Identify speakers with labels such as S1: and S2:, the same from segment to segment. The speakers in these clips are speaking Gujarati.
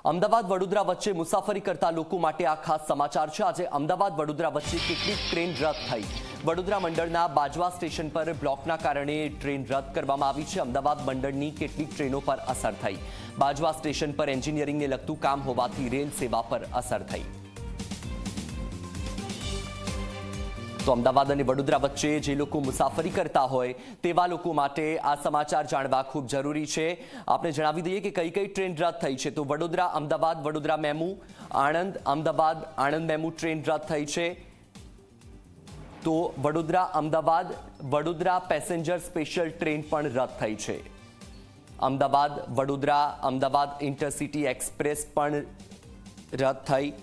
S1: અમદાવાદ વડોદરા વચ્ચે મુસાફરી કરતા લોકો માટે આ ખાસ સમાચાર છે। આજે અમદાવાદ વડોદરા વચ્ચે કેટલીક ટ્રેન રદ થઈ। વડોદરા મંડળના બાજવા સ્ટેશન પર બ્લોકના કારણે ટ્રેન રદ કરવામાં આવી છે। અમદાવાદ મંડળની કેટલીક ટ્રેનો પર અસર થઈ। બાજવા સ્ટેશન પર એન્જિનિયરિંગને લગતું કામ હોવાથી રેલ સેવા પર અસર થઈ। તો અમદાવાદ અને વડોદરા વચ્ચે જે લોકો મુસાફરી કરતા હોય તેવા લોકો માટે આ સમાચાર જાણવા ખૂબ જરૂરી છે। આપણે જણાવી દઈએ કે કઈ કઈ ટ્રેન રદ થઈ છે। તો Vadodara Ahmedabad Vadodara MEMU, Anand Ahmedabad Anand MEMU train રદ થઈ છે। તો Vadodara Ahmedabad Vadodara passenger special train પણ રદ થઈ છે। અમદાવાદ વડોદરા અમદાવાદ ઇન્ટરસિટી એક્સપ્રેસ પણ રદ થઈ।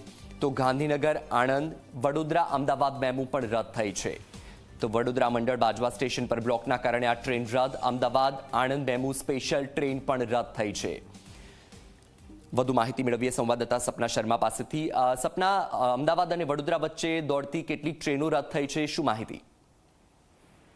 S1: તો ગાંધીનગર આણંદ વડોદરા અમદાવાદ મેમુ પણ રદ થઈ છે। તો વડોદરા મંડળ બાજવા સ્ટેશન પર બ્લોકના કારણે આ ટ્રેન રદ। Ahmedabad Anand MEMU special train પણ રદ થઈ છે। વધુ માહિતી મેળવીએ સંવાદદાતા સપના શર્મા પાસેથી। સપના, અમદાવાદ અને વડોદરા વચ્ચે દોડતી કેટલીક ટ્રેનો રદ થઈ છે, શું માહિતી?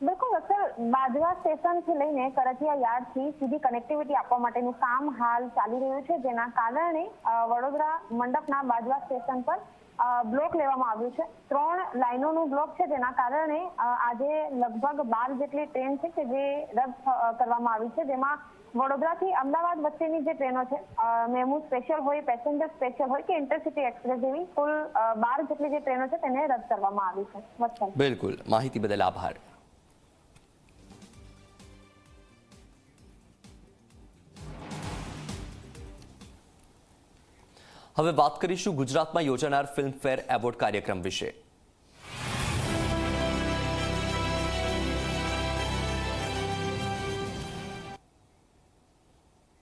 S2: બિલકુલ સર, બાજવા સ્ટેશનથી લઈને કરથિયા યાર્ડથી સીધી કનેક્ટિવિટી આપવા માટેનું કામ હાલ ચાલી રહ્યું છે, જેના કારણે વડોદરા મંડપના બાજવા સ્ટેશન પર બ્લોક લેવામાં આવ્યું છે। 3 લાઇનોનું બ્લોક છે, જેના કારણે આજે લગભગ 12 જેટલી ટ્રેન છે કે જે રદ કરવામાં આવી છે, જેમાં વડોદરાથી અમદાવાદ વચ્ચેની જે ટ્રેનો છે, મેમુ સ્પેશિયલ હોય, પેસેન્જર સ્પેશિયલ હોય કે ઇન્ટરસિટી એક્સપ્રેસ જેવી કુલ 12 જેટલી જે ટ્રેનો છે તેને રદ કરવામાં આવી છે।
S1: બિલકુલ, માહિતી બદલ આભાર। હવે વાત કરીશું ગુજરાતમાં યોજાનાર ફિલ્મફેર એવોર્ડ કાર્યક્રમ વિશે।